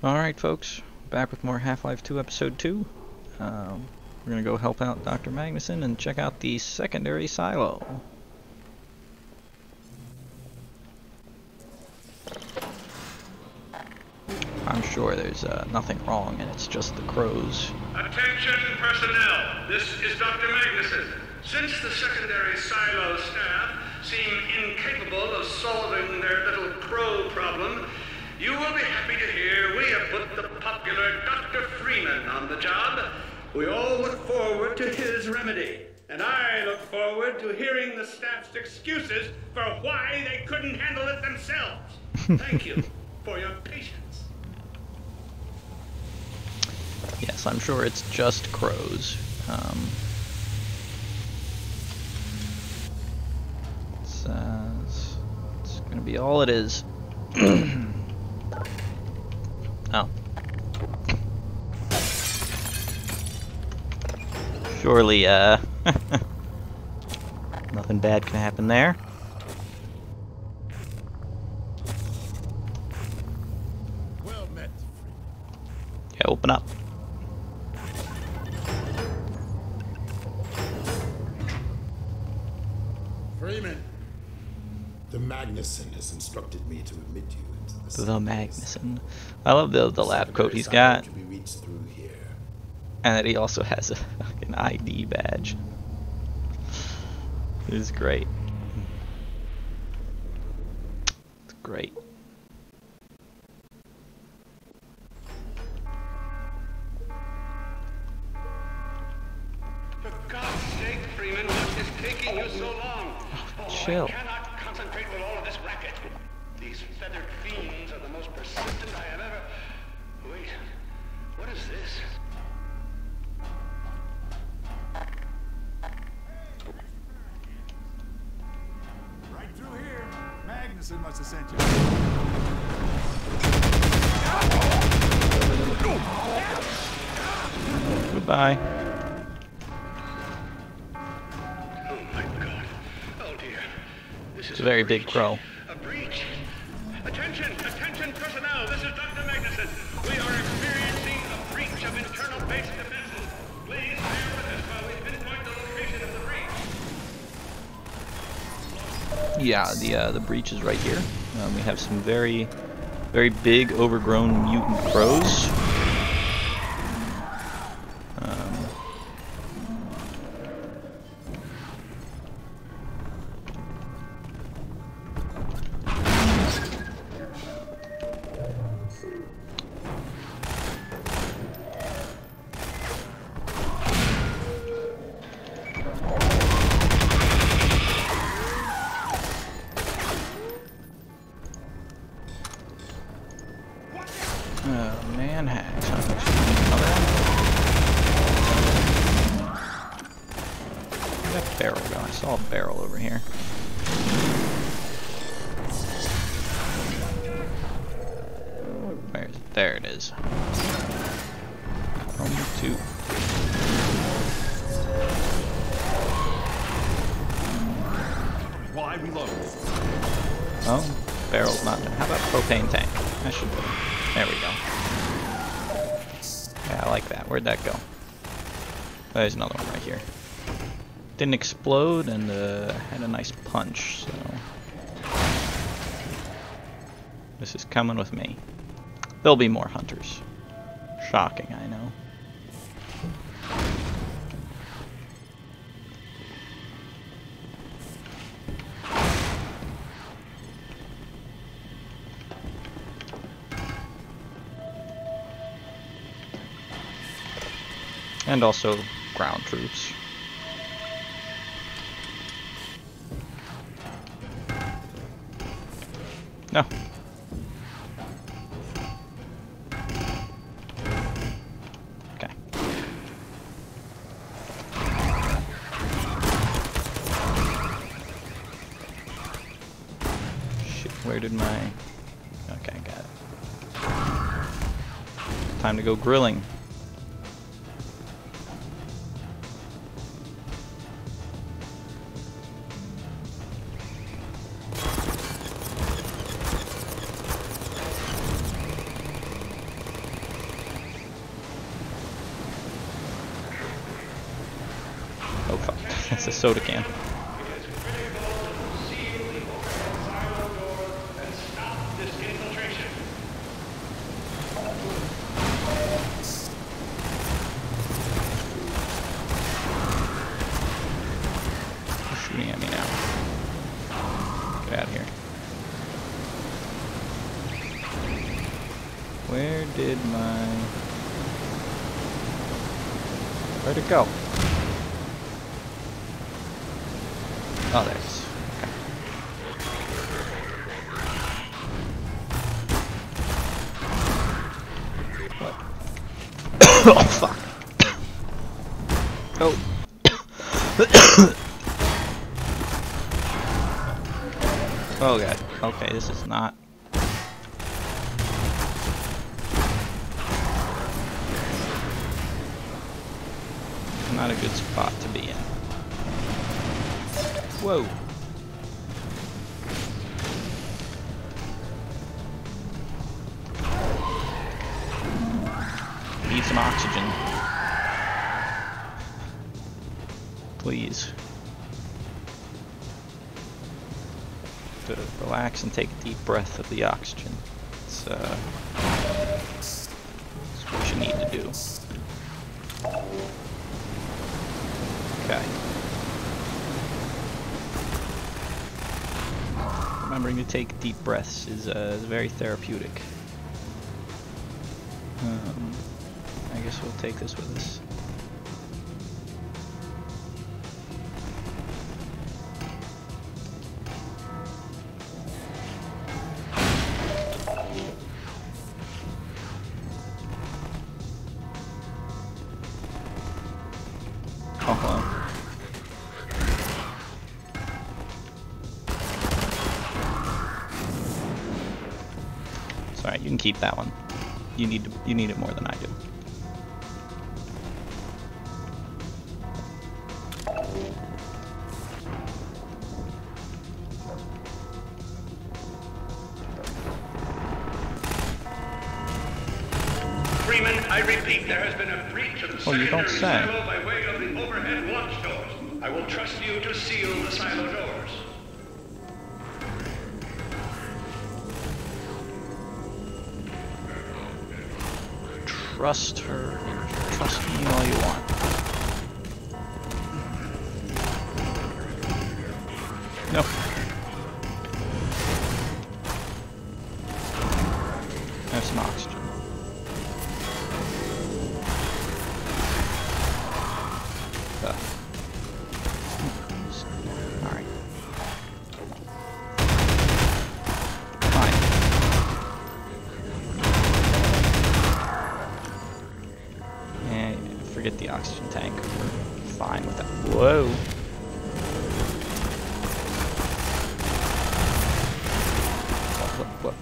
Alright folks, back with more Half-Life 2 Episode 2. We're gonna go help out Dr. Magnusson and check out the secondary silo. I'm sure there's nothing wrong and it's just the crows. Attention personnel, this is Dr. Magnusson. Since the secondary silo staff seem incapable of solving their little crow problem, you will be happy to hear we have put the popular Dr. Freeman on the job. We all look forward to his remedy, and I look forward to hearing the staff's excuses for why they couldn't handle it themselves. Thank you for your patience. Yes, I'm sure it's just crows. It's gonna be all it is. Oh. Surely, nothing bad can happen there. Well met. Yeah, open up. Freeman. The Magnusson has instructed me to admit you into The Magnusson. I love the lab coat he's got. To be reached through here. And that he also has an ID badge. This is great. It's great. For God's sake, Freeman, what is taking you so long? Chill. I cannot concentrate with all of this racket. These feathered fiends are the most persistent I have ever... Wait, what is this? Right through here. Magnusson must have sent you. Goodbye. Oh my God. Oh dear. This is It's a very big crow. A breach. Attention personnel. This is Dr. Magnusson. We are experiencing a breach of internal base defenses. Please bear with us while we pinpoint the location of the breach. Yeah, the breach is right here. We have some very big, overgrown mutant crows. Oh man, hacks. Where'd that barrel go? I saw a barrel over here. Where's it? There it is. From 2. Why reload? Oh, barrel's not there. How about propane tank? I should. There we go. Yeah, I like that. Where'd that go? There's another one right here. Didn't explode and had a nice punch, so this is coming with me. There'll be more hunters. Shocking, I know. And also ground troops. No. Okay. Shit, where did my... Okay, got it. Time to go grilling. against the soda can. It is critical to seal the overhead silo door and stop this infiltration. They're shooting at me now. Get out of here. Where did my... Where'd it go? Oh, there it is. Okay. What? Oh, fuck. Oh. Oh, God. Okay, this is not... not a good spot to be in. Whoa. Need some oxygen. Please. To relax and take a deep breath of the oxygen. It's what you need to do. Okay. Remembering to take deep breaths is very therapeutic. I guess we'll take this with us. Oh, hello. Sorry, you can keep that one. You need it more than I do. Freeman, I repeat, there has been a breach of the secondary silo by way of the overhead launch doors. I will trust you to seal the silo doors. Trust her. Trust me all you want. No. There's some oxygen. Alright. Fine. And forget the oxygen tank. We're fine with that. Whoa. What?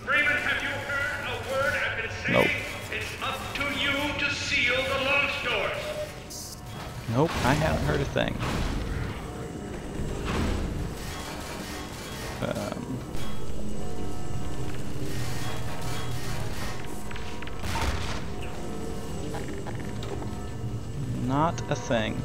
Freeman, have you heard a word I've been saying? Nope. It's up to you to seal the launch doors. Nope, I haven't heard a thing. Not a thing.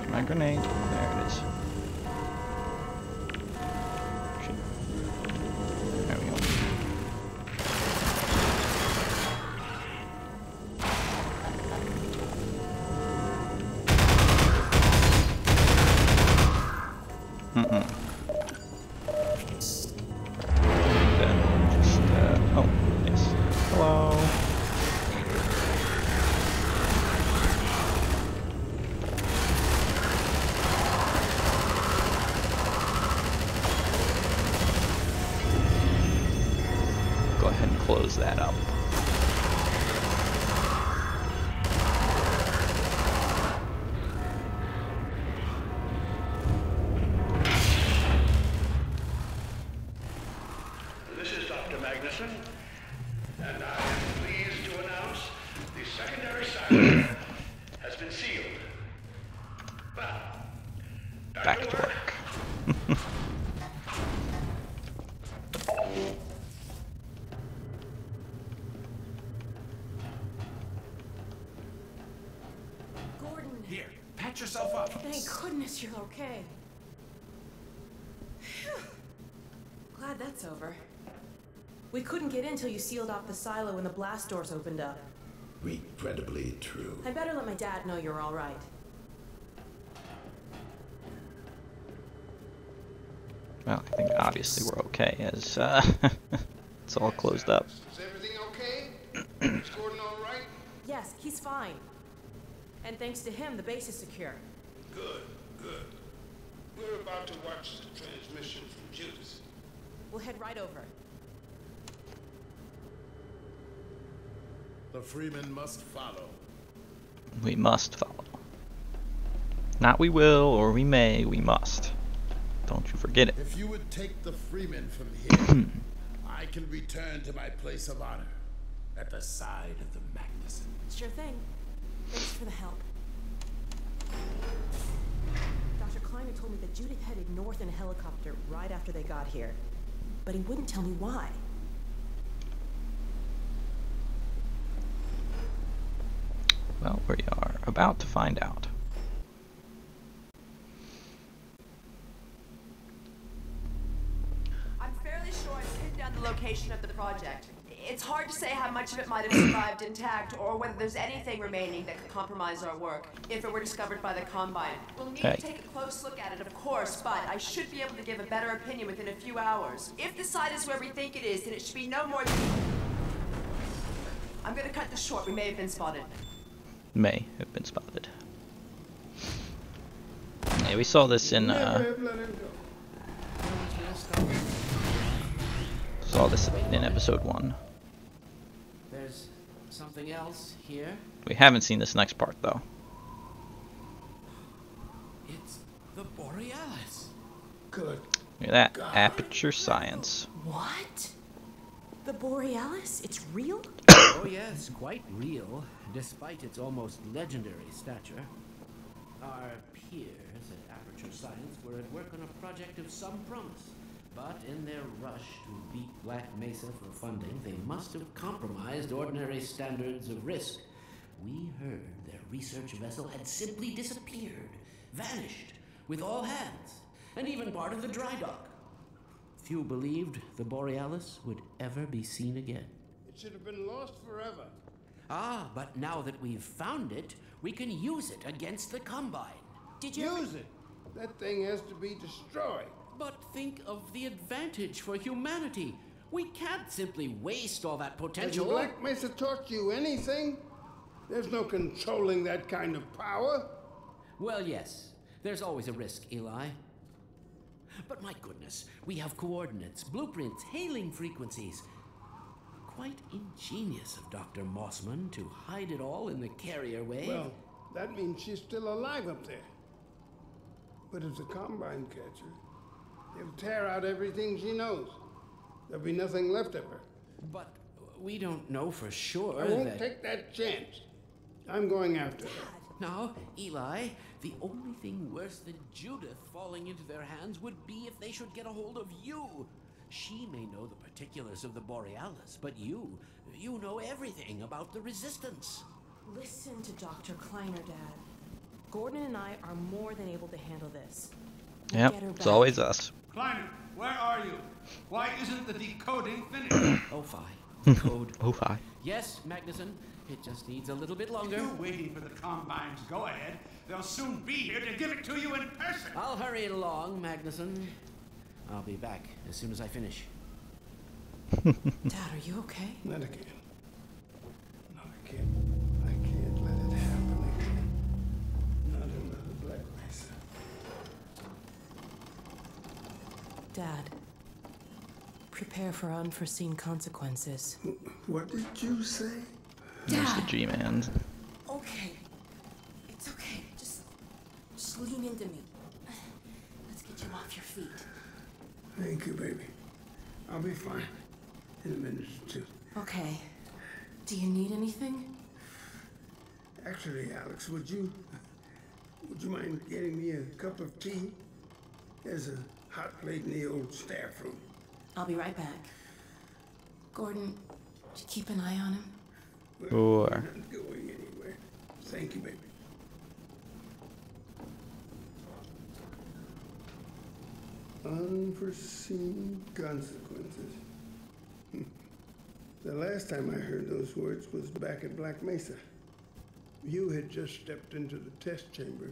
My grenade. There it is. There we go. Then just, oh, yes. Hello. Go ahead and close that up. This is Dr. Magnuson, and I am pleased to announce the secondary silo has been sealed. Well, Back to work. Gordon, Here, patch yourself up. thank goodness you're okay. Phew. Glad that's over. We couldn't get in till you sealed off the silo when the blast doors opened up. Regrettably true. I better let my dad know you're all right. Well, I think obviously we're okay as it's all closed up. Is everything okay? Is Gordon all right? Yes, he's fine. And thanks to him, the base is secure. Good, good. We're about to watch the transmission from Judas. We'll head right over. The Freeman must follow. We must follow. Not we will or we may, we must. Don't you forget it. If you would take the Freeman from here, I can return to my place of honor at the side of the Magnuson. Sure thing. Thanks for the help. Dr. Kleiner told me that Judith headed north in a helicopter right after they got here. But he wouldn't tell me why. Well, we are about to find out. I'm fairly sure I've pinned down the location of the project. It's hard to say how much of it might have survived intact, or whether there's anything remaining that could compromise our work, if it were discovered by the Combine. We'll need Okay. to take a close look at it, of course, but I should be able to give a better opinion within a few hours. If the site is where we think it is, then it should be no more than... I'm gonna cut this short. We may have been spotted. May have been spotted. Yeah, we saw this in Never have let him go. episode 1. There's something else here. We haven't seen this next part though. It's the Borealis. Good. Look at that. Aperture science. What? The Borealis? It's real? Oh yes, quite real, despite its almost legendary stature. Our peers at Aperture Science were at work on a project of some promise, but in their rush to beat Black Mesa for funding, they must have compromised ordinary standards of risk. We heard their research vessel had simply disappeared, vanished, with all hands, and even part of the dry dock. Few believed the Borealis would ever be seen again. It should have been lost forever. Ah, but now that we've found it, we can use it against the Combine. Did you... Use it. That thing has to be destroyed. But think of the advantage for humanity. We can't simply waste all that Has potential. Black Mesa taught you anything? There's no controlling that kind of power. Well, yes. There's always a risk, Eli. But my goodness, we have coordinates, blueprints, hailing frequencies. Quite ingenious of Dr. Mossman to hide it all in the carrier wave. Well, that means she's still alive up there. But if the Combine catch her, they'll tear out everything she knows. There'll be nothing left of her. But we don't know for sure I won't that... take that chance. I'm going after her. Now, Eli, the only thing worse than Judith falling into their hands would be if they should get a hold of you. She may know the particulars of the Borealis, but you know everything about the Resistance. Listen to Dr. Kleiner, Dad. Gordon and I are more than able to handle this. We'll Yep, get her it's back. always us. Kleiner, where are you? Why isn't the decoding finished? Oh, fine. Code. Oh, hi. Yes, Magnuson. It just needs a little bit If longer. you're waiting for the Combine's go-ahead, they'll soon be here to give it to you in person. I'll hurry it along, Magnuson. I'll be back as soon as I finish. Dad, are you okay? Not again. No, I can't let it happen again. Not another Black Mesa. Dad, Prepare for unforeseen consequences. What did you say? There's the G-Man. Okay. It's okay. Just lean into me. Let's get you off your feet. Thank you, baby. I'll be fine in a minute or two. Okay. Do you need anything? Actually, Alex, would you mind getting me a cup of tea? There's a hot plate in the old staff room. I'll be right back. Gordon, did you keep an eye on him? Sure. I'm not going anywhere. Thank you, baby. Unforeseen consequences. The last time I heard those words was back at Black Mesa. You had just stepped into the test chamber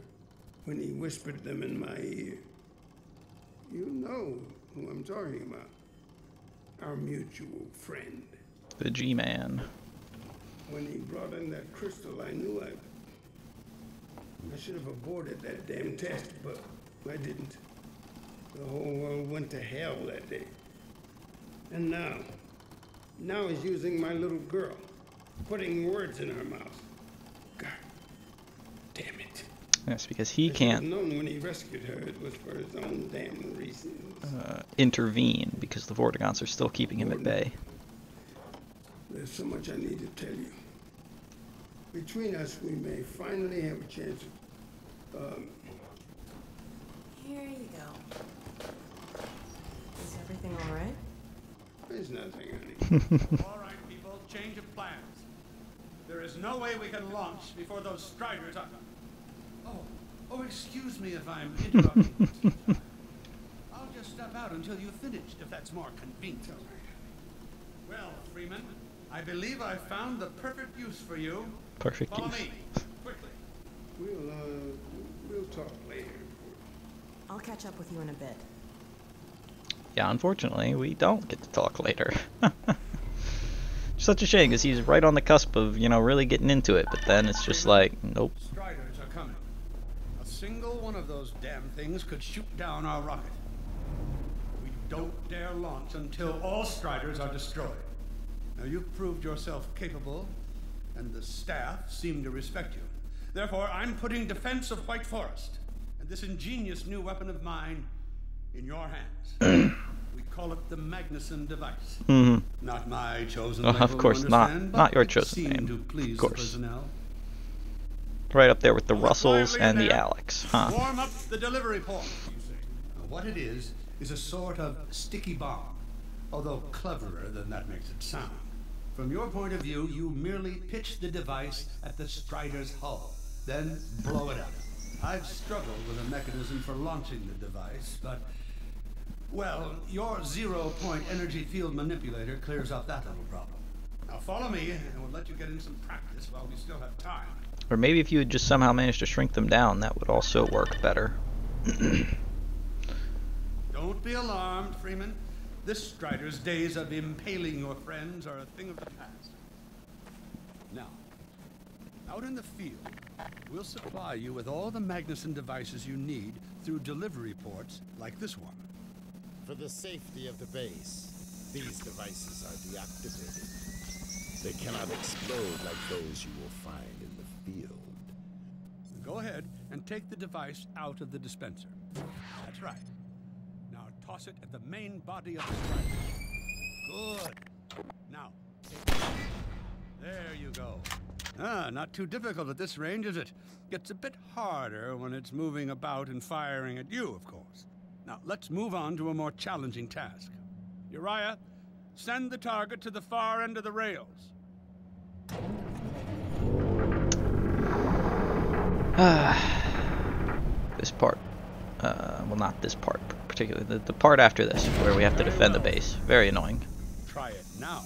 when he whispered them in my ear. You know who I'm talking about. Our mutual friend. The G-Man. When he brought in that crystal, I knew I should have aborted that damn test, but I didn't. The whole world went to hell that day. And now he's using my little girl, putting words in her mouth. God damn it. That's because he I can't should have known when he rescued her it was for his own damn reasons. intervene because the Vortigaunts are still keeping him at bay. There's so much I need to tell you. Between us, we may finally have a chance of, Here you go. Is everything all right? there's nothing, honey. All right, people, change of plans. There is no way we can launch before those Striders are... Oh, excuse me if I'm interrupting. I'll just step out until you've finished, if that's more convenient. Well, Freeman, I believe I found the perfect use for you. Perfect Follow use. me, quickly. We'll talk later. I'll catch up with you in a bit. Yeah, unfortunately, we don't get to talk later. Such a shame, because he's right on the cusp of, you know, really getting into it, but then it's just like, nope. Striders are coming. A single one of those damn things could shoot down our rocket. We don't dare launch until all Striders are destroyed. Now, you've proved yourself capable, and the staff seem to respect you. Therefore, I'm putting defense of White Forest and this ingenious new weapon of mine in your hands. We call it the Magnuson device. Mm-hmm. Not my chosen Well, of course, not your chosen name. name. To please Of course. the personnel. Right up there with the Hold Russells quietly and the there. Alex, huh? Warm up the delivery port, you say. Now, what it is a sort of sticky bomb, although cleverer than that makes it sound. From your point of view, you merely pitch the device at the Strider's hull, then blow it up. I've struggled with a mechanism for launching the device, but, well, your zero-point energy field manipulator clears up that little problem. Now follow me, and we'll let you get in some practice while we still have time. Or maybe if you had just somehow managed to shrink them down, that would also work better. Don't be alarmed, Freeman. This Strider's days of impaling your friends are a thing of the past. Now, out in the field, we'll supply you with all the Magnuson devices you need through delivery ports like this one. For the safety of the base, these devices are deactivated. They cannot explode like those you will find in the field. Go ahead and take the device out of the dispenser. That's right. Now toss it at the main body of the Strider. Good. Now, take it. There you go. Not too difficult at this range, is it? Gets a bit harder when it's moving about and firing at you, of course. Now, let's move on to a more challenging task. Uriah, send the target to the far end of the rails. This part. Well, not this part, particularly. The part after this, where we have to defend the base. Very annoying. Try it now.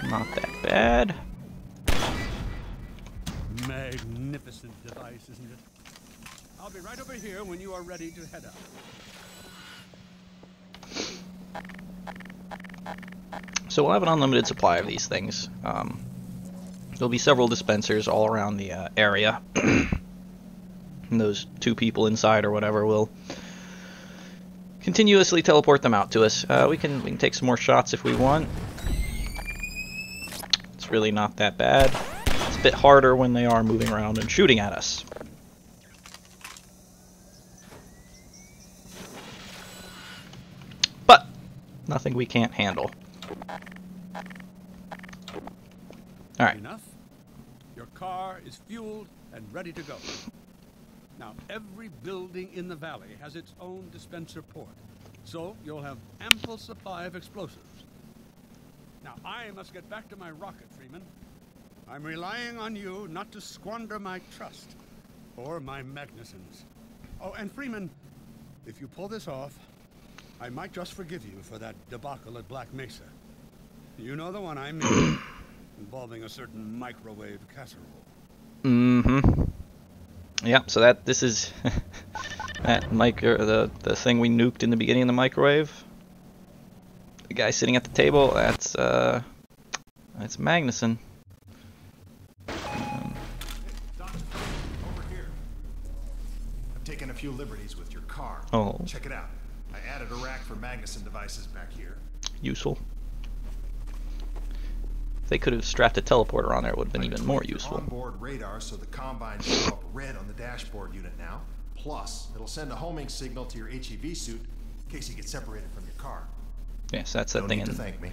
Not that bad. Magnificent device, isn't it? I'll be right over here when you are ready to head out. So we'll have an unlimited supply of these things. There'll be several dispensers all around the area. And those 2 people inside or whatever will continuously teleport them out to us. We can take some more shots if we want. It's really not that bad. It's a bit harder when they are moving around and shooting at us. But nothing we can't handle. Alright. Enough? Your car is fueled and ready to go. Now, every building in the valley has its own dispenser port, so you'll have ample supply of explosives. Now, I must get back to my rocket, Freeman. I'm relying on you not to squander my trust, or my Magnuson's. Oh, and Freeman, if you pull this off, I might just forgive you for that debacle at Black Mesa. You know the one I mean, involving a certain microwave casserole. Mm-hmm. Yep, so this is the thing we nuked in the beginning of the microwave. The guy sitting at the table, that's Magnuson. Over here. I've taken a few liberties with your car. Oh. Check it out. I added a rack for Magnuson devices back here. Useful. If they could have strapped a teleporter on there, it would have been even more useful. Onboard radar so the Combine show up red on the dashboard unit now. Plus, it'll send a homing signal to your HEV suit in case you get separated from your car. Yes, that's that thing in thank me.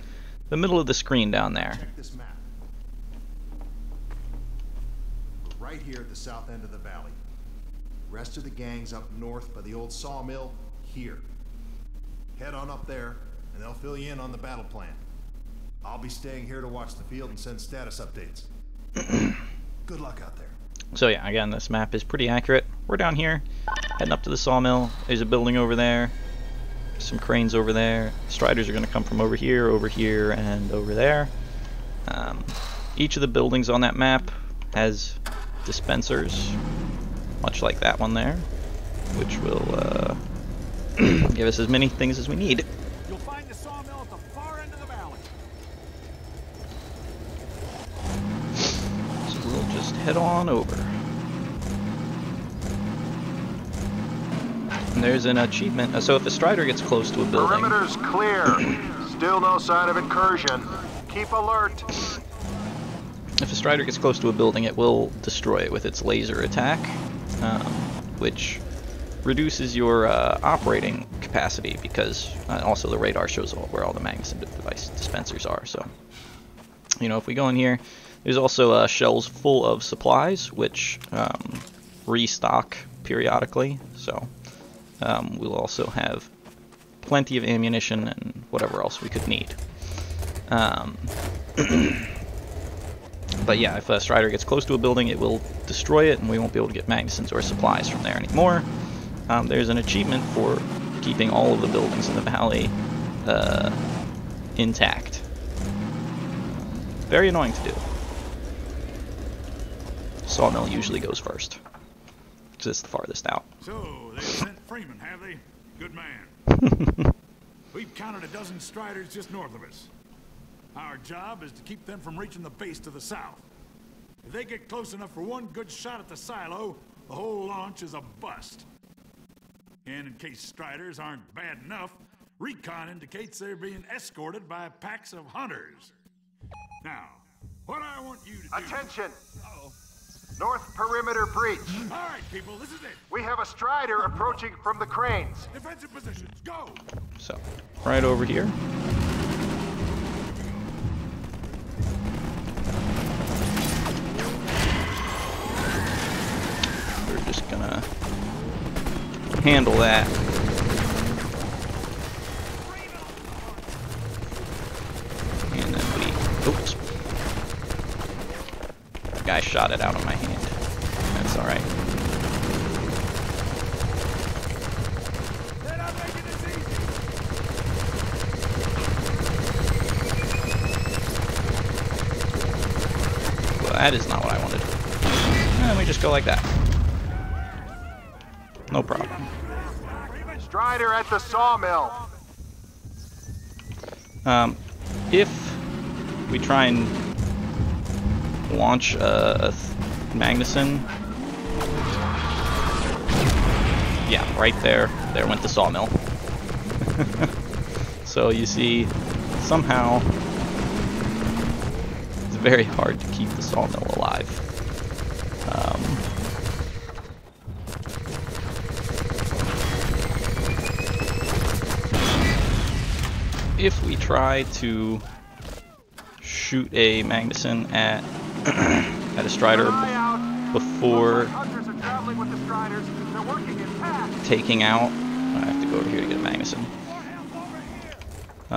the middle of the screen down there. Check this map. We're right here at the south end of the valley. The rest of the gang's up north by the old sawmill here. Head on up there, and they'll fill you in on the battle plan. I'll be staying here to watch the field and send status updates. Good luck out there. So yeah, again, this map is pretty accurate. We're down here, heading up to the sawmill. There's a building over there, some cranes over there. Striders are going to come from over here, and over there. Each of the buildings on that map has dispensers, much like that one there, which will give us as many things as we need. You'll find the sawmill at the far end of the valley. So we'll just head on over. And there's an achievement. So if a Strider gets close to a building... Perimeter's clear. Still no sign of incursion. Keep alert. If a Strider gets close to a building, it will destroy it with its laser attack, which reduces your operating capacity because also the radar shows where all the Magnuson device dispensers are. So, you know, if we go in here, there's also shelves full of supplies, which restock periodically. So we'll also have plenty of ammunition and whatever else we could need. But yeah, if a Strider gets close to a building, it will destroy it, and we won't be able to get Magnusons or supplies from there anymore. There's an achievement for keeping all of the buildings in the valley intact. Very annoying to do. Sawmill usually goes first, because it's the farthest out. So, they sent Freeman, have they? Good man. We've counted a dozen Striders just north of us. Our job is to keep them from reaching the base to the south. If they get close enough for one good shot at the silo, the whole launch is a bust. And in case Striders aren't bad enough, recon indicates they're being escorted by packs of hunters. Now, what I want you to do... Attention! Uh-oh. North perimeter breach. All right, people, this is it. We have a Strider approaching from the cranes. Defensive positions, go! So, right over here. We're just gonna handle that. And then we... Oops. The guy shot it out of my hand. That's alright. They're not making this easy. Well, that is not what I wanted. And we just go like that. No problem. Strider at the sawmill. If we try and launch a Magnuson. Yeah, right there. There went the sawmill. So you see, somehow, it's very hard to keep the sawmill alive. If we try to shoot a Magnuson at a Strider before taking out, I have to go over here to get a Magnuson.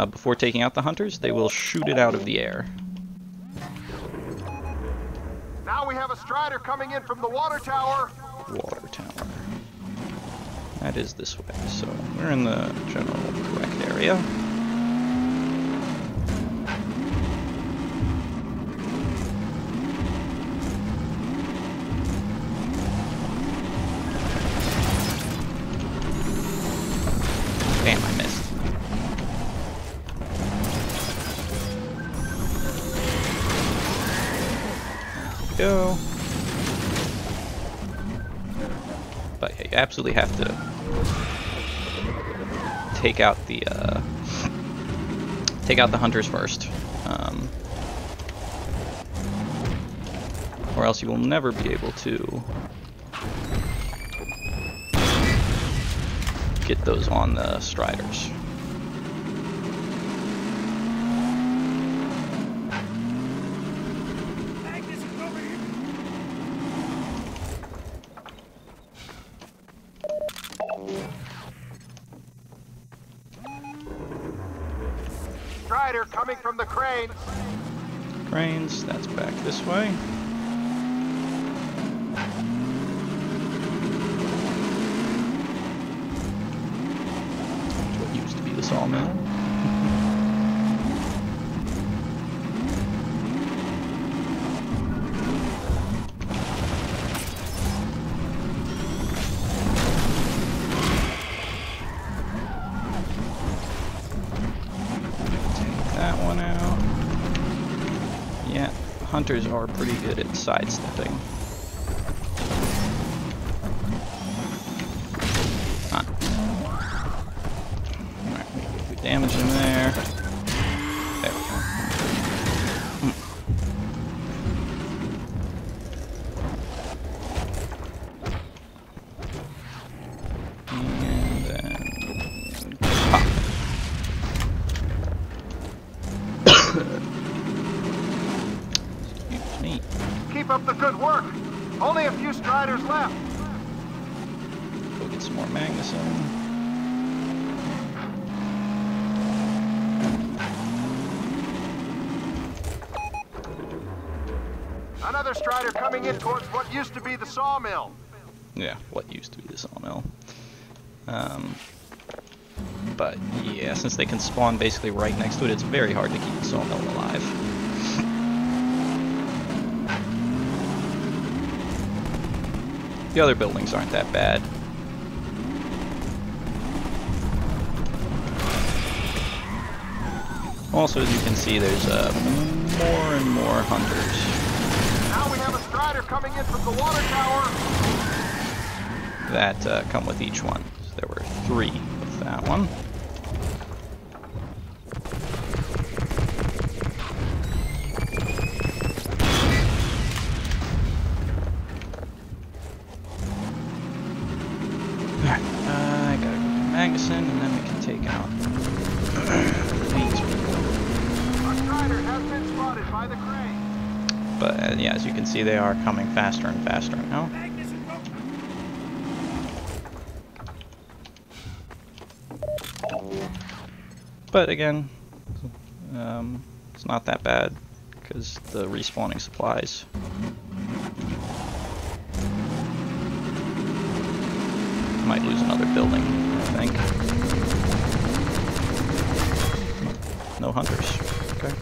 Before taking out the hunters, they will shoot it out of the air. Now we have a Strider coming in from the water tower. Water tower. That is this way, so we're in the general correct area. Damn, I missed. There we go. But yeah, you absolutely have to take out the hunters first, or else you will never be able to get those on the Striders. Strider coming from the crane. Cranes, that's back this way. What used to be the sawmill. Hunters are pretty good at sidestepping. Alright, we get good damage in there. There we go. And then pop. Keep up the good work. Only a few Striders left. Go get some more Magnuson. Another Strider coming in towards what used to be the sawmill. Yeah, what used to be the sawmill. But yeah, since they can spawn basically right next to it, it's very hard to keep the sawmill alive. The other buildings aren't that bad. Also, as you can see, there's more and more hunters. Now we have a Strider coming in from the water tower. That come with each one. So there were 3 with that one. I gotta go to Magnuson, and then we can take out these people. A Strider has been spotted by the crane. But yeah, as you can see, they are coming faster and faster now. But again, it's not that bad because the respawning supplies. Might lose another building, I think. No hunters. Okay.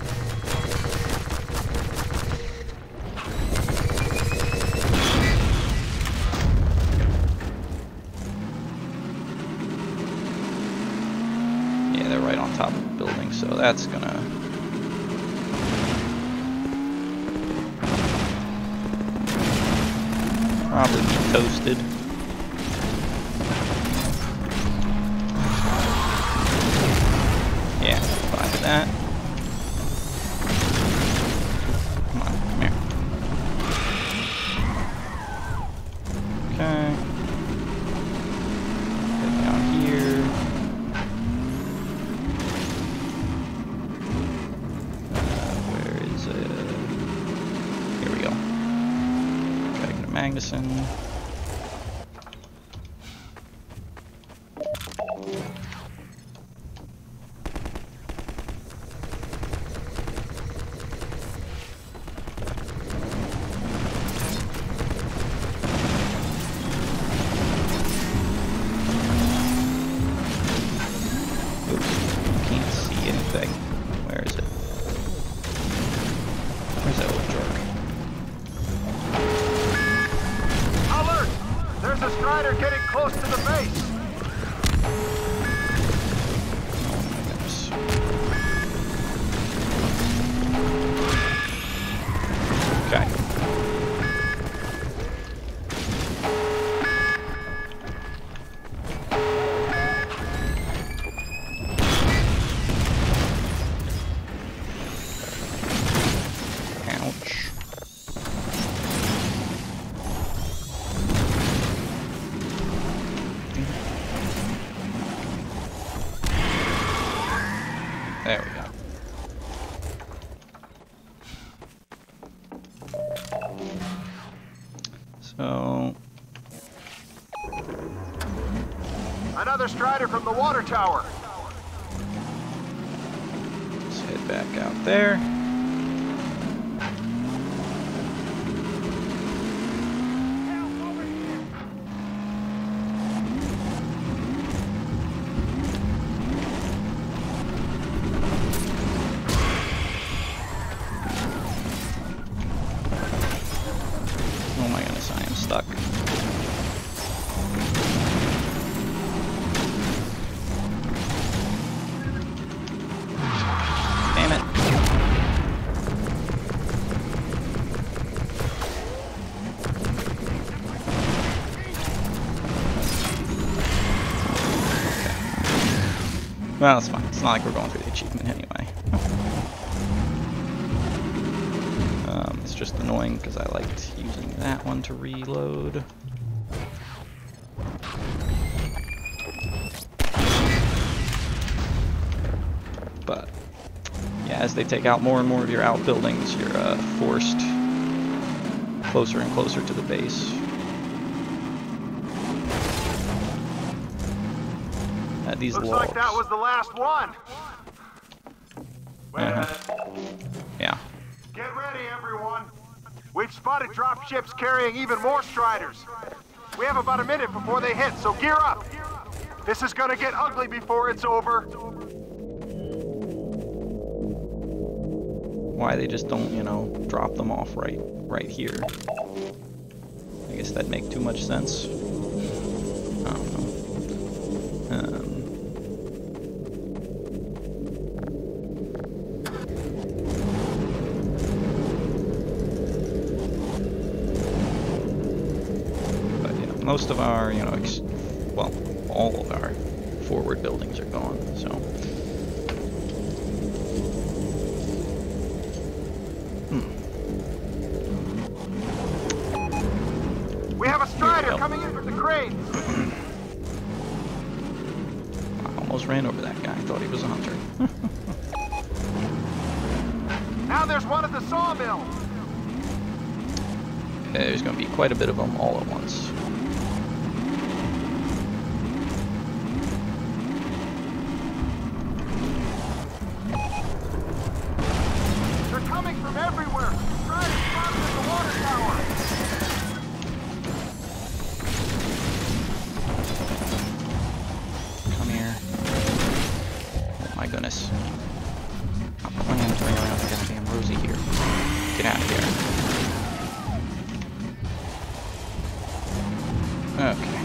Yeah, they're right on top of the building, so that's gonna probably be toasted. Yeah, fine with that. Come on, come here. Okay. Get down here. Where is it? Here we go. Dragon Magnuson. There we go. So... Another Strider from the water tower. Let's head back out there. Oh my goodness, I am stuck. Damn it. Well, it's fine. It's not like we're going through the achievement anyway. It's just annoying because I liked using that one to reload. But yeah, as they take out more and more of your outbuildings, you're forced closer and closer to the base. At these Looks logs. like that was the last one. Yeah. Get ready, everyone. We've spotted drop ships carrying even more Striders. We have about a minute before they hit, so gear up. This is gonna get ugly before it's over. Why they just don't, you know, drop them off right here. I guess that'd make too much sense. I don't know. Most of our, you know, well, all of our forward buildings are gone, so. We have a Strider coming in from the crane. I almost ran over that guy. I thought he was a hunter. Now there's one at the sawmill. There's going to be quite a bit of them all at once. From everywhere! Try to spot them at the water tower! Come here. Oh my goodness. I'm planning to bring around the goddamn Rosie here. Get out of here. Okay.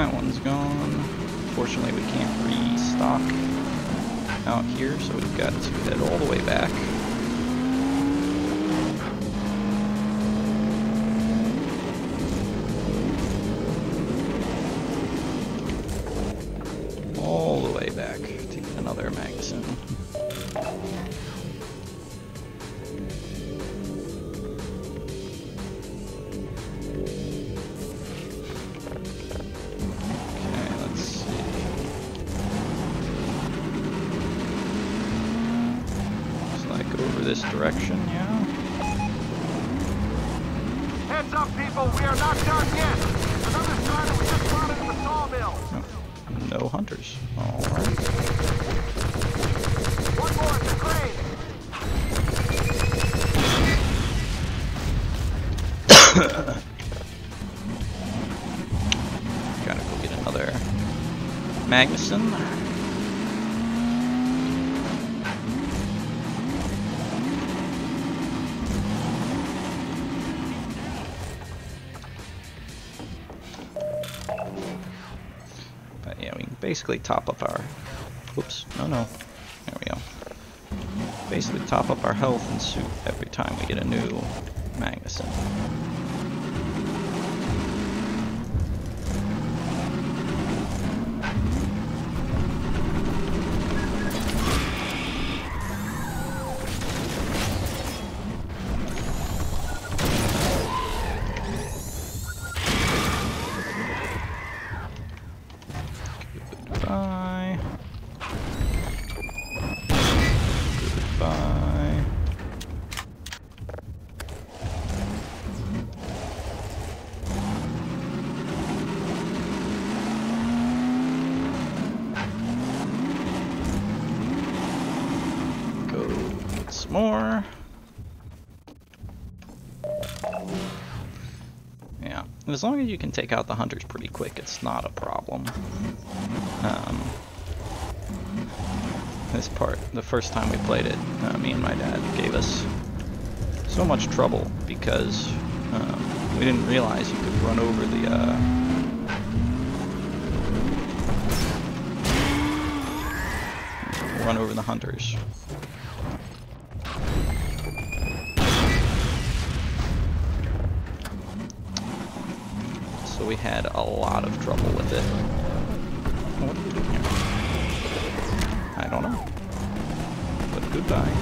That one's gone. Fortunately, we can't restock out here, so we've got to head all the way back. All the way back to get another magazine. This direction, yeah. Heads up, people, we are not done yet. Another strider was just spotted in the sawmill. Oh, no hunters. All right. One more at the crane. Gotta go get another Magnuson. Basically top up our, whoops, no, there we go. Basically top up our health and suit every time we get a new Magnuson. More. Yeah, as long as you can take out the hunters pretty quick, it's not a problem. This part, the first time we played it, me and my dad gave us so much trouble because we didn't realize you could run over the hunters. So we had a lot of trouble with it. What are we doing here? I don't know. But goodbye.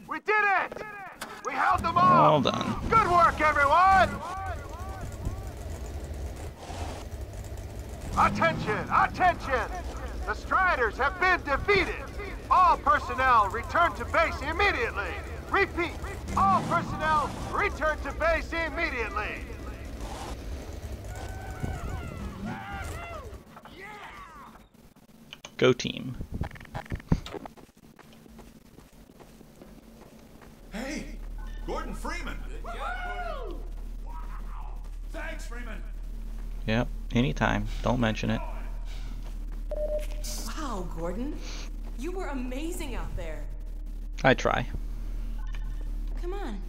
We did it! We held them all! All done. Good work, everyone! Attention! Attention! The Striders have been defeated! All personnel return to base immediately! Repeat! All personnel return to base immediately! Go team. Hey, Gordon Freeman. Thanks, Freeman. Yep, anytime. Don't mention it. Wow, Gordon. You were amazing out there. I try. Come on.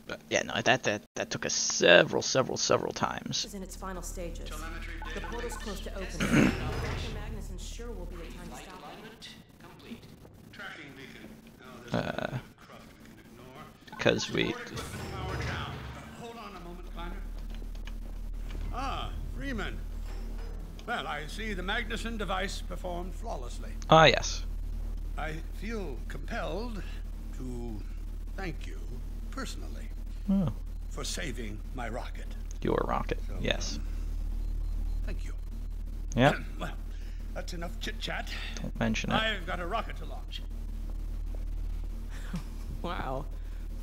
But yeah, no, that took us several times. Is in its final stages. The portal's close to opening. Dr. Magnuson sure will be the time to stop it. Complete. Tracking beacon. Because we. Hold on a moment, Kleiner. Ah, Freeman. Well, I see the Magnuson device performed flawlessly. Ah, yes. I feel compelled to thank you personally for saving my rocket. Your rocket, so, yes. Thank you. Yeah. Well, that's enough chit-chat. Don't mention it. I've got a rocket to launch. Wow.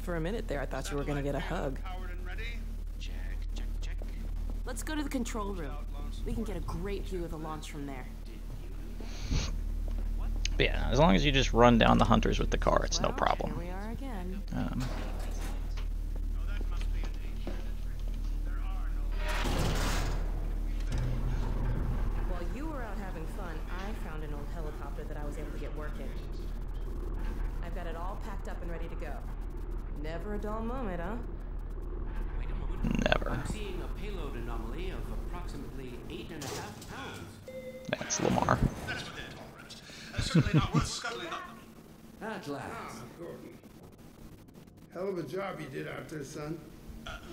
For a minute there, I thought you were going to get a hug. Powered and ready. Check, check, check. Let's go to the control room. We can get a great view of the launch from there. But yeah, as long as you just run down the hunters with the car, it's no problem. Here we are again. While you were out having fun, I found an old helicopter that I was able to get working. I've got it all packed up and ready to go. Never a dull moment, huh? Wait a moment. Never. I'm seeing a payload anomaly of approximately 8.5 pounds. That's Lamar. That's within tolerance. Certainly not worth scuttling up. At last. Gordon. Hell of a job you did out there, son.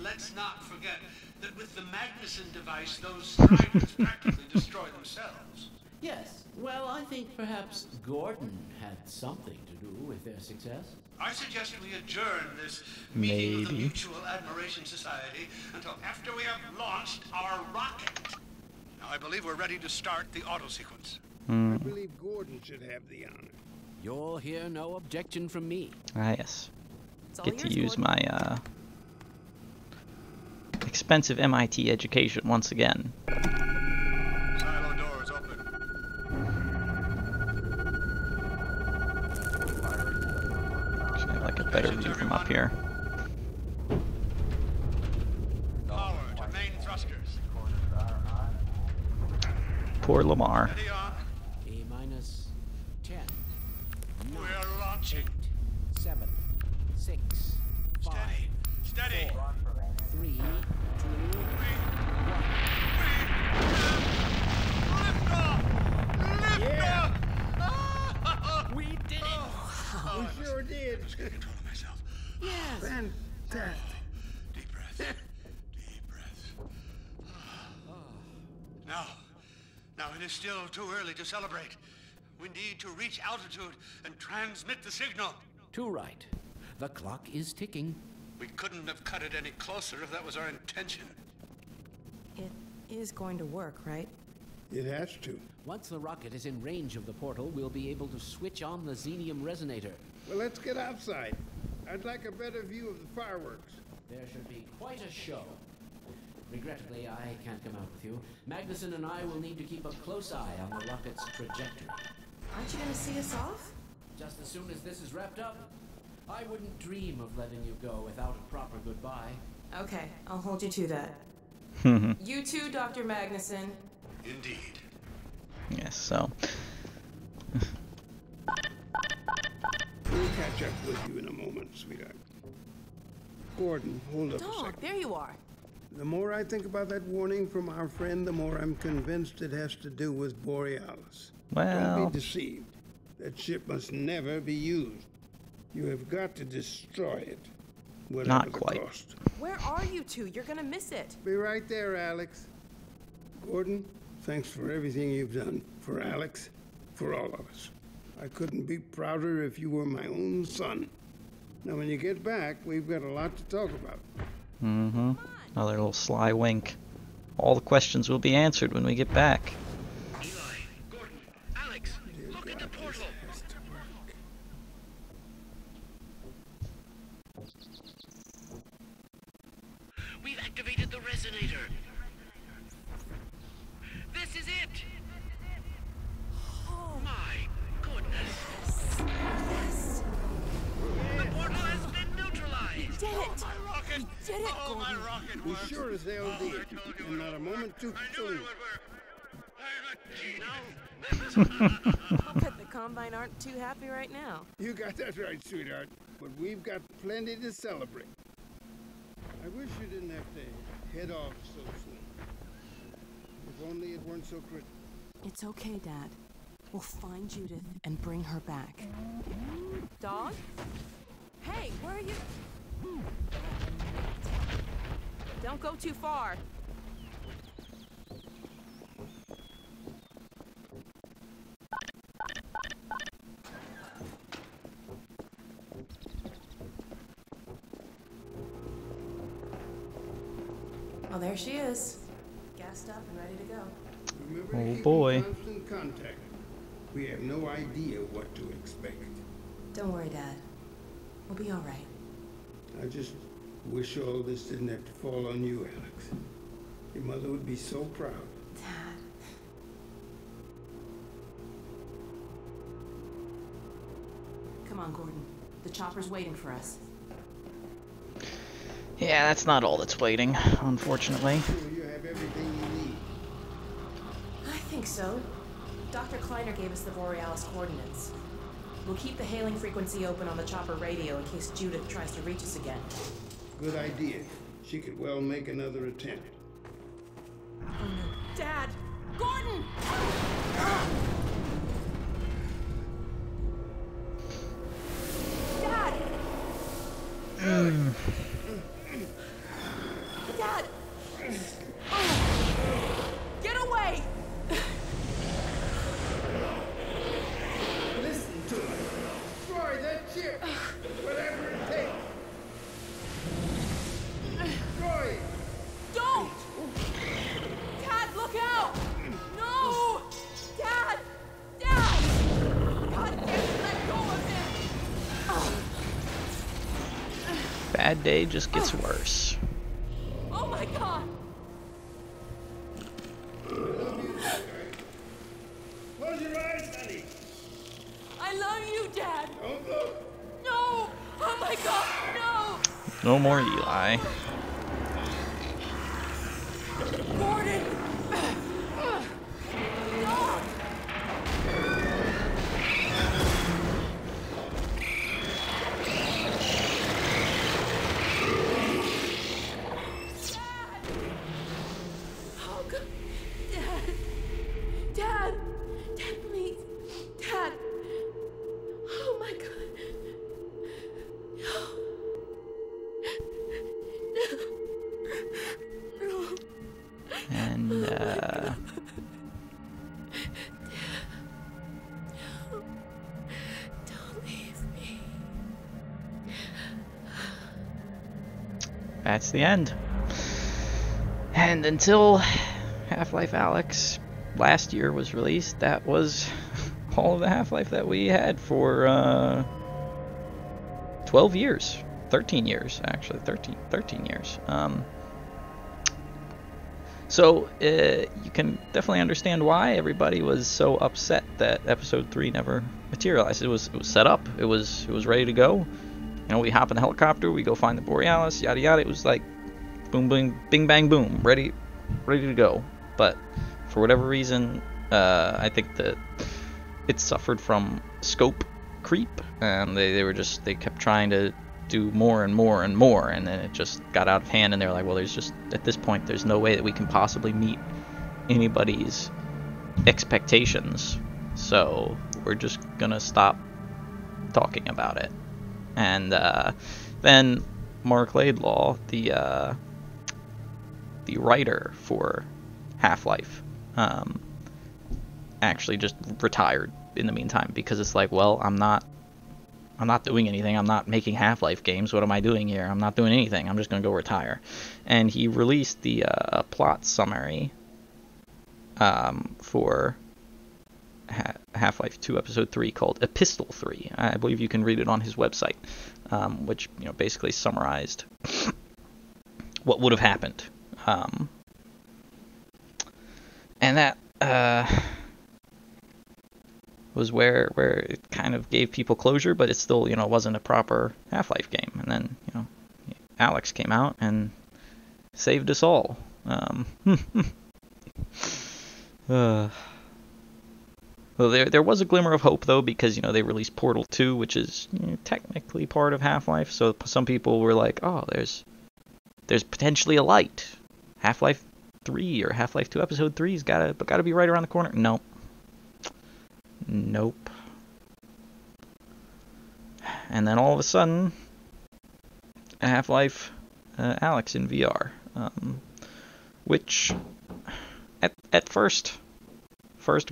Let's not forget that with the Magnuson device, those Striders practically destroy themselves. Yes. Well, I think perhaps Gordon had something to do with their success. I suggest we adjourn this meeting of the Maybe. Mutual Admiration Society until after we have launched our rocket. Now, I believe we're ready to start the auto sequence. I believe Gordon should have the honor. You'll hear no objection from me. Ah, yes. It's all Get to yours, use Gordon. my expensive MIT education once again. Silo doors open. Should have like a better view from up here. Power to main thrusters. Poor Lamar. Steady on. A minus 10. We're launching. 7, 6, 5, Steady. 3, 2, 1. We did it! We sure did. I was getting control of myself. Yes! Fantastic. Deep breaths. Deep breaths. Now it is still too early to celebrate. We need to reach altitude and transmit the signal. Too right. The clock is ticking. We couldn't have cut it any closer if that was our intention. It is going to work, right? It has to. Once the rocket is in range of the portal, we'll be able to switch on the xenium resonator. Well, let's get outside. I'd like a better view of the fireworks. There should be quite a show. Regrettably, I can't come out with you. Magnuson and I will need to keep a close eye on the rocket's trajectory. Aren't you gonna see us off? Just as soon as this is wrapped up, I wouldn't dream of letting you go without a proper goodbye. Okay, I'll hold you to that. You too, Dr. Magnuson. Indeed. Yes, so. We'll catch up with you in a moment, sweetheart. Gordon, hold up a Dog, second. there you are. The more I think about that warning from our friend, the more I'm convinced it has to do with Borealis. Don't Well, be deceived. That ship must never be used. You have got to destroy it, whatever Not the quite. cost. Where are you two? You're gonna miss it. Be right there, Alex. Gordon, thanks for everything you've done for Alex, for all of us. I couldn't be prouder if you were my own son. Now, when you get back, we've got a lot to talk about. another little sly wink. All the questions will be answered when we get back. Eli, Gordon, Alex, look at the portal. We've activated the resonator. This is it. Oh my goodness. Yes. The portal has been neutralized. Did it. My rocket! You did it, Oh, my Gordon. rocket We works! sure as hell did, and not a moment too I knew it soon. would work! I'll bet the Combine aren't too happy right now. You got that right, sweetheart. But we've got plenty to celebrate. I wish you didn't have to head off so soon. If only it weren't so critical. It's okay, Dad. We'll find Judith and bring her back. Dog? Hey, where are you? Don't go too far. Oh, there she is. Gassed up and ready to go. Remember to Oh, keep in boy. constant contact. We have no idea what to expect. Don't worry, Dad. We'll be all right. I just wish all this didn't have to fall on you, Alex. Your mother would be so proud. Dad. Come on, Gordon. The chopper's waiting for us. Yeah, that's not all that's waiting, unfortunately. Sure you have everything you need. I think so. Dr. Kleiner gave us the Borealis coordinates. We'll keep the hailing frequency open on the chopper radio in case Judith tries to reach us again. Good idea. She could well make another attempt. Oh no. Dad! Gordon! Dad! Dad! Get away! Listen to me. Destroy that ship. Whatever it takes. Destroy it. Don't! Dad, look out! No! Dad! Dad! God damn it, let go of him! Bad day just gets worse. Oh my god! Close your eyes, honey. I love you, Dad! Don't look. No! Oh my god, no! No more Eli. Gordon! Dog! Dad! Oh god! Dad! Dad! Dad, please! Dad! Oh my god! No! No! And, Don't leave me. that's the end. And until Half-Life Alyx last year was released, that was all of the Half-Life that we had for 12 years. 13 years, actually. 13 years. So you can definitely understand why everybody was so upset that Episode 3 never materialized. It was set up. It was ready to go. You know, we hop in the helicopter, we go find the Borealis, yada yada. It was like boom, boom, bing, bang, boom, ready to go. But for whatever reason, I think that it suffered from scope creep, and they kept trying to do more and more and more, and then it just got out of hand, and they're like, well, there's just, at this point, there's no way that we can possibly meet anybody's expectations, so we're just gonna stop talking about it. And then Mark Laidlaw, the writer for Half-Life, actually just retired in the meantime, because it's like, well, I'm not doing anything. I'm not making Half-Life games. What am I doing here? I'm not doing anything. I'm just going to go retire. And he released the plot summary for Half-Life 2 Episode 3 called Epistle 3. I believe you can read it on his website, which, you know, basically summarized what would have happened. And that was where it kind of gave people closure, but it still, you know, wasn't a proper Half-Life game. And then, you know, Alyx came out and saved us all. Well, there was a glimmer of hope, though, because, you know, they released Portal 2, which is, you know, technically part of Half-Life. So some people were like, oh, there's potentially a light. Half-Life 3 or Half-Life 2 Episode 3's gotta be right around the corner. Nope. And then all of a sudden, Half-Life Alyx in VR, which at first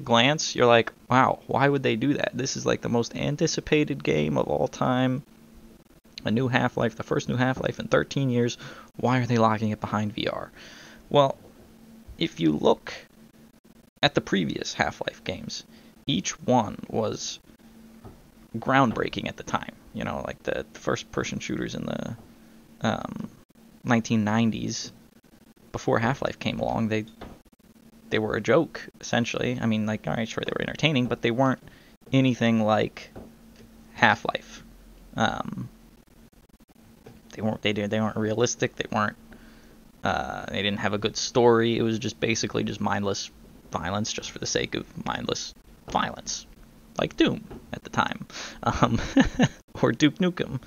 glance you're like, wow, why would they do that? This is like the most anticipated game of all time. A new Half-Life, the first new Half-Life in 13 years. Why are they locking it behind VR? Well, if you look at the previous Half-Life games, each one was groundbreaking at the time. You know, like the first-person shooters in the 1990s, before Half-Life came along, they were a joke, essentially. I mean, like, alright, sure, they were entertaining, but they weren't anything like Half-Life. They weren't realistic. They weren't. They didn't have a good story. It was just basically just mindless violence, just for the sake of mindless violence, like Doom at the time, or Duke Nukem.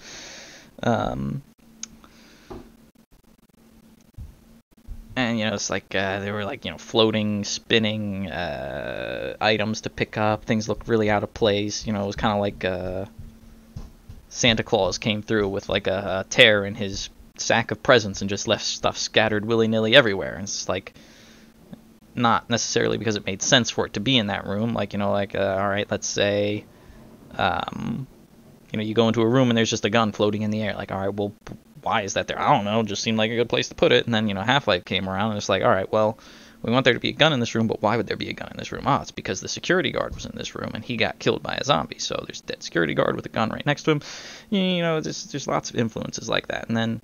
And, you know, it's like, they were like, you know, floating, spinning, items to pick up. Things looked really out of place. You know, it was kind of like, Santa Claus came through with like a tear in his sack of presents and just left stuff scattered willy-nilly everywhere. And it's like, not necessarily because it made sense for it to be in that room. Like, you know, like, alright, let's say, you know, you go into a room and there's just a gun floating in the air. Like, alright, well, why is that there? I don't know, just seemed like a good place to put it. And then, you know, Half-Life came around and it's like, alright, well, we want there to be a gun in this room, but why would there be a gun in this room? Oh, it's because the security guard was in this room and he got killed by a zombie. So there's that security guard with a gun right next to him. You know, there's lots of influences like that. And then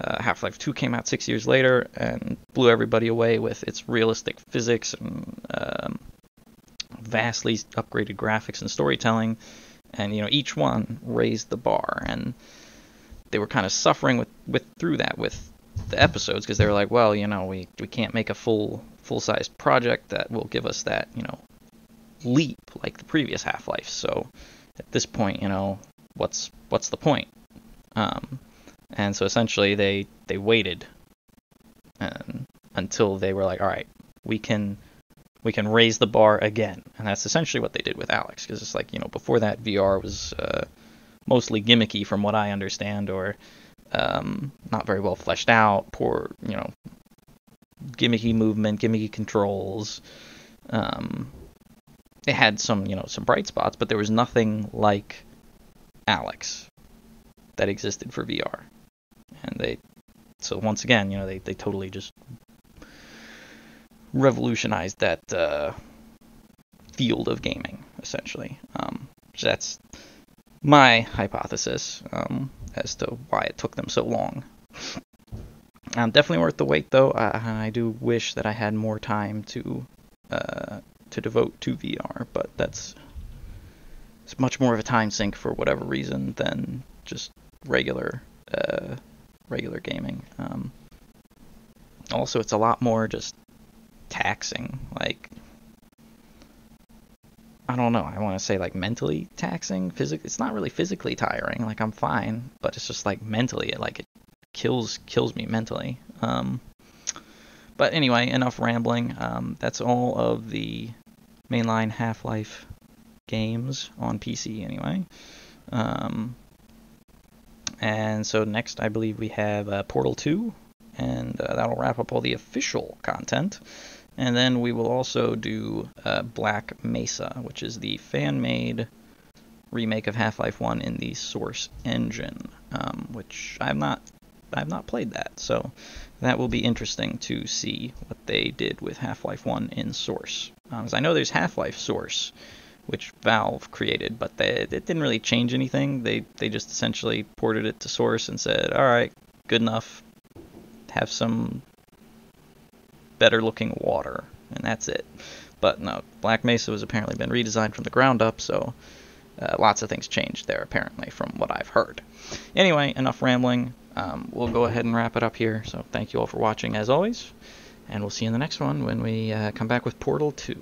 Half-Life 2 came out 6 years later and blew everybody away with its realistic physics and vastly upgraded graphics and storytelling. And, you know, each one raised the bar. And they were kind of suffering through that with the episodes, because they were like, well, you know, we can't make a full-sized project that will give us that, you know, leap like the previous Half-Life. So at this point, you know, what's the point? And so essentially they waited until they were like, all right, we can raise the bar again. And that's essentially what they did with Alyx, because it's like, you know, before that, VR was mostly gimmicky from what I understand, or not very well fleshed out, poor, you know, gimmicky movement, gimmicky controls. It had some, you know, some bright spots, but there was nothing like Alyx that existed for VR. And so once again, you know, they totally just revolutionized that field of gaming, essentially. So that's my hypothesis as to why it took them so long. Definitely worth the wait, though. I do wish that I had more time to devote to VR, but it's much more of a time sink for whatever reason than just regular gaming. Also, it's a lot more just taxing. Like, I don't know, I want to say like mentally taxing. It's not really physically tiring. Like, I'm fine, but it's just like mentally, it kills me mentally. But anyway, enough rambling. That's all of the mainline Half-Life games on PC anyway. And so next, I believe we have Portal 2, and that'll wrap up all the official content. And then we will also do Black Mesa, which is the fan-made remake of Half-Life 1 in the Source engine, which I've not played that, so that will be interesting to see what they did with Half-Life 1 in Source. As I know there's Half-Life Source, which Valve created, but it didn't really change anything. They just essentially ported it to Source and said, alright, good enough, have some better looking water, and that's it. But no, Black Mesa has apparently been redesigned from the ground up, so lots of things changed there apparently from what I've heard. Anyway, enough rambling. We'll go ahead and wrap it up here, so thank you all for watching as always, and we'll see you in the next one when we come back with Portal 2.